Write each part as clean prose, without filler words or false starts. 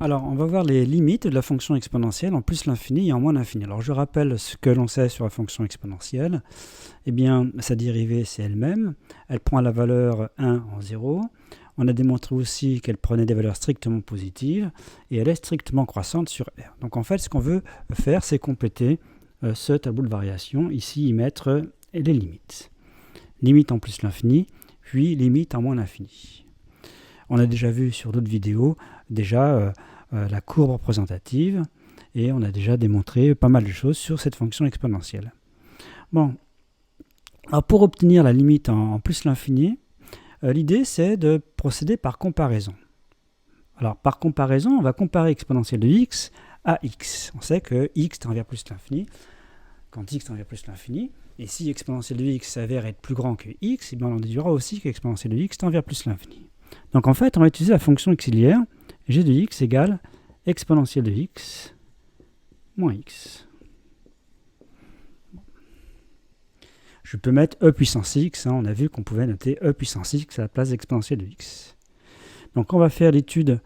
Alors, on va voir les limites de la fonction exponentielle en plus l'infini et en moins l'infini. Alors, je rappelle ce que l'on sait sur la fonction exponentielle. Eh bien, sa dérivée, c'est elle-même. Elle prend la valeur 1 en 0. On a démontré aussi qu'elle prenait des valeurs strictement positives et elle est strictement croissante sur R. Donc, en fait, ce qu'on veut faire, c'est compléter ce tableau de variation. Ici, y mettre les limites. Limite en plus l'infini, puis limite en moins l'infini. On a déjà vu sur d'autres vidéos la courbe représentative et on a déjà démontré pas mal de choses sur cette fonction exponentielle. Bon, alors pour obtenir la limite en plus l'infini, l'idée c'est de procéder par comparaison. Alors par comparaison, on va comparer exponentielle de x à x. On sait que x tend vers plus l'infini quand x tend vers plus l'infini. Et si exponentielle de x s'avère être plus grand que x, eh bien on déduira aussi qu'exponentielle de x tend vers plus l'infini. Donc en fait, on va utiliser la fonction auxiliaire g de x égale exponentielle de x moins x. Je peux mettre e puissance x, on a vu qu'on pouvait noter e puissance x à la place d'exponentielle de x. Donc on va faire l'étude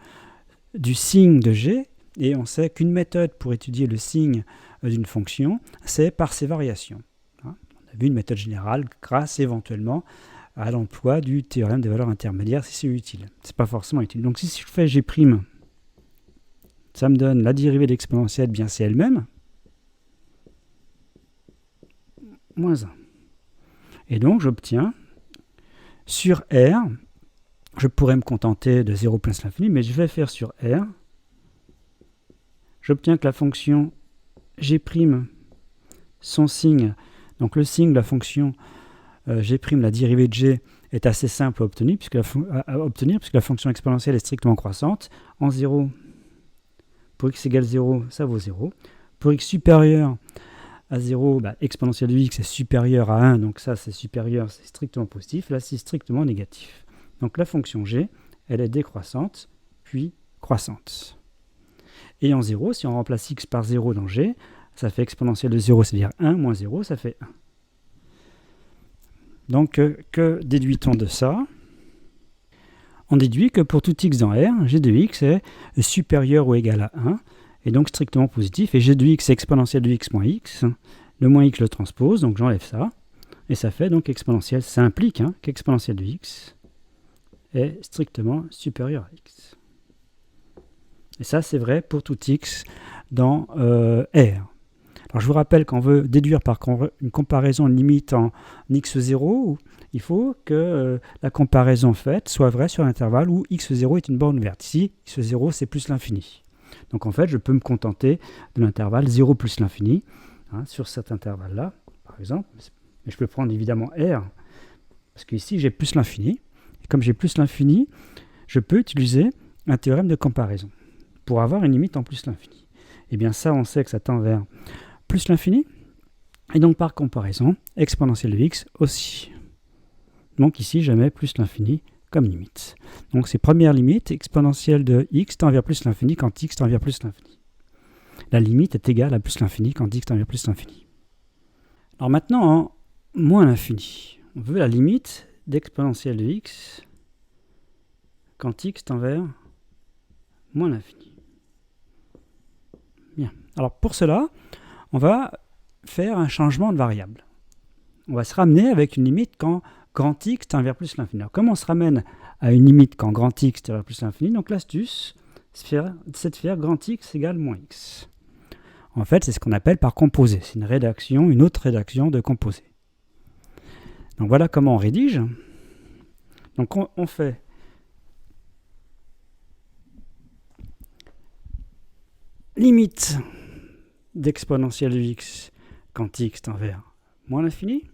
du signe de g, et on sait qu'une méthode pour étudier le signe d'une fonction, c'est par ses variations. On a vu une méthode générale grâce éventuellement à l'emploi du théorème des valeurs intermédiaires si c'est utile. C'est pas forcément utile. Donc si je fais g', ça me donne la dérivée d'exponentielle, bien c'est elle-même, moins 1. Et donc j'obtiens, sur R, je pourrais me contenter de 0 plus l'infini, mais je vais faire sur R, j'obtiens que la fonction g', son signe, donc le signe de la fonction g', la dérivée de g, est assez simple à obtenir, puisque la fonction exponentielle est strictement croissante. En 0, pour x égale 0, ça vaut 0. Pour x supérieur à 0, exponentielle de x est supérieure à 1, donc ça c'est supérieur, c'est strictement positif. Là c'est strictement négatif. Donc la fonction g, elle est décroissante, puis croissante. Et en 0, si on remplace x par 0 dans g, ça fait exponentielle de 0, c'est-à-dire 1 moins 0, ça fait 1. Donc, que déduit-on de ça? On déduit que pour tout x dans R, g de x est supérieur ou égal à 1, et donc strictement positif, et g de x est exponentielle de x moins x. Le moins x je le transpose, donc j'enlève ça, et ça fait donc exponentielle. Ça implique qu'exponentielle de x est strictement supérieure à x. Et ça, c'est vrai pour tout x dans R. Alors je vous rappelle qu'on veut déduire par une comparaison limite en x0, il faut que la comparaison faite soit vraie sur l'intervalle où x0 est une borne ouverte. Ici, x0 c'est plus l'infini. Donc en fait, je peux me contenter de l'intervalle 0 plus l'infini, sur cet intervalle-là, par exemple. Mais je peux prendre évidemment R, parce qu'ici j'ai plus l'infini. Et comme j'ai plus l'infini, je peux utiliser un théorème de comparaison pour avoir une limite en plus l'infini. Et bien ça, on sait que ça tend vers plus l'infini, et donc par comparaison, exponentielle de x aussi. Donc ici, je mets plus l'infini comme limite. Donc c'est première limite, exponentielle de x tend vers plus l'infini quand x tend vers plus l'infini. La limite est égale à plus l'infini quand x tend vers plus l'infini. Alors maintenant, en moins l'infini, on veut la limite d'exponentielle de x quand x tend vers moins l'infini. Bien. Alors pour cela, on va faire un changement de variable. On va se ramener avec une limite quand grand x tend vers plus l'infini. Alors comment on se ramène à une limite quand grand x tend vers plus l'infini? Donc l'astuce, c'est de faire grand x égale moins x. En fait, c'est ce qu'on appelle par composé. C'est une autre rédaction de composé. Donc voilà comment on rédige. Donc on fait limite d'exponentielle de x quand x tend vers moins l'infini.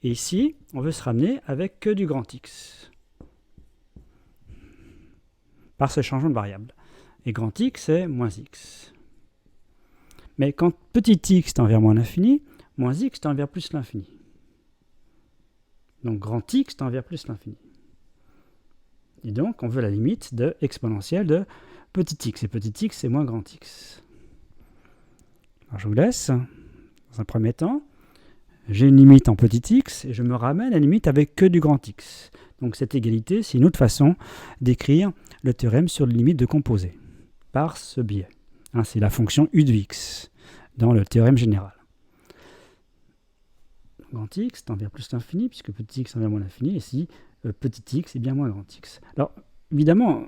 Et ici, on veut se ramener avec que du grand x par ce changement de variable. Et grand x, c'est moins x. Mais quand petit x tend vers moins l'infini, moins x tend vers plus l'infini. Donc grand x tend vers plus l'infini. Et donc, on veut la limite de exponentielle de petit x. Et petit x, c'est moins grand x. Alors, je vous laisse. Dans un premier temps, j'ai une limite en petit x et je me ramène à la limite avec que du grand x. Donc cette égalité, c'est une autre façon d'écrire le théorème sur les limites de composés. par ce biais. Hein, c'est la fonction u de x dans le théorème général. Grand x tend vers plus l'infini, puisque petit x tend vers moins l'infini, et si petit x est bien moins grand x. Alors, évidemment,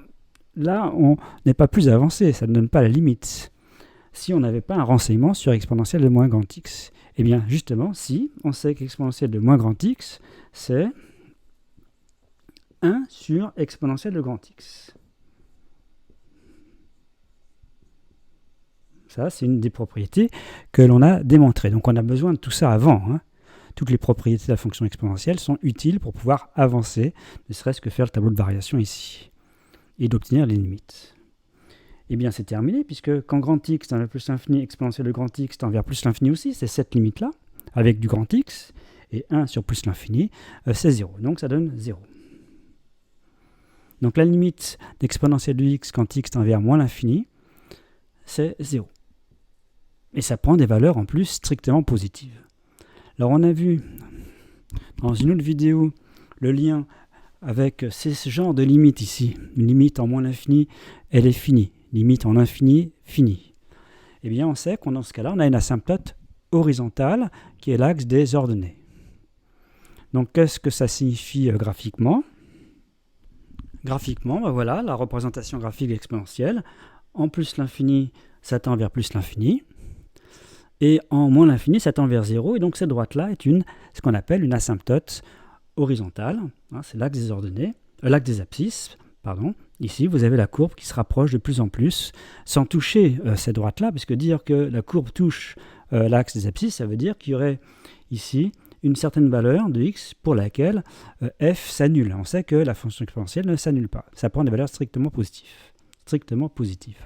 là, on n'est pas plus avancé, ça ne donne pas la limite. Si on n'avait pas un renseignement sur exponentielle de moins grand x, eh bien, justement, si on sait qu'exponentielle de moins grand x, c'est 1 sur exponentielle de grand x. Ça, c'est une des propriétés que l'on a démontrées. Donc, on a besoin de tout ça avant. Hein. Toutes les propriétés de la fonction exponentielle sont utiles pour pouvoir avancer, ne serait-ce que faire le tableau de variation ici, et d'obtenir les limites. Eh bien, c'est terminé, puisque quand grand x tend vers plus l'infini, exponentielle de grand x tend vers plus l'infini aussi, c'est cette limite-là, avec du grand x, et 1 sur plus l'infini, c'est 0. Donc, ça donne 0. Donc, la limite d'exponentielle de x quand x tend vers moins l'infini, c'est 0. Et ça prend des valeurs en plus strictement positives. Alors, on a vu dans une autre vidéo le lien avec ce genre de limite ici. Une limite en moins l'infini, elle est finie. Limite en l'infini, finie. Eh bien, on sait qu'on dans ce cas-là, on a une asymptote horizontale qui est l'axe des ordonnées. Donc, qu'est-ce que ça signifie graphiquement? Graphiquement, ben voilà, la représentation graphique exponentielle. En plus l'infini, ça tend vers plus l'infini. Et en moins l'infini, ça tend vers 0. Et donc, cette droite-là est ce qu'on appelle une asymptote horizontale. Hein, c'est l'axe des ordonnées, l'axe des abscisses. Pardon. Ici, vous avez la courbe qui se rapproche de plus en plus, sans toucher cette droite-là, puisque dire que la courbe touche l'axe des abscisses, ça veut dire qu'il y aurait ici une certaine valeur de x pour laquelle f s'annule. On sait que la fonction exponentielle ne s'annule pas. Ça prend des valeurs strictement positives. Strictement positives.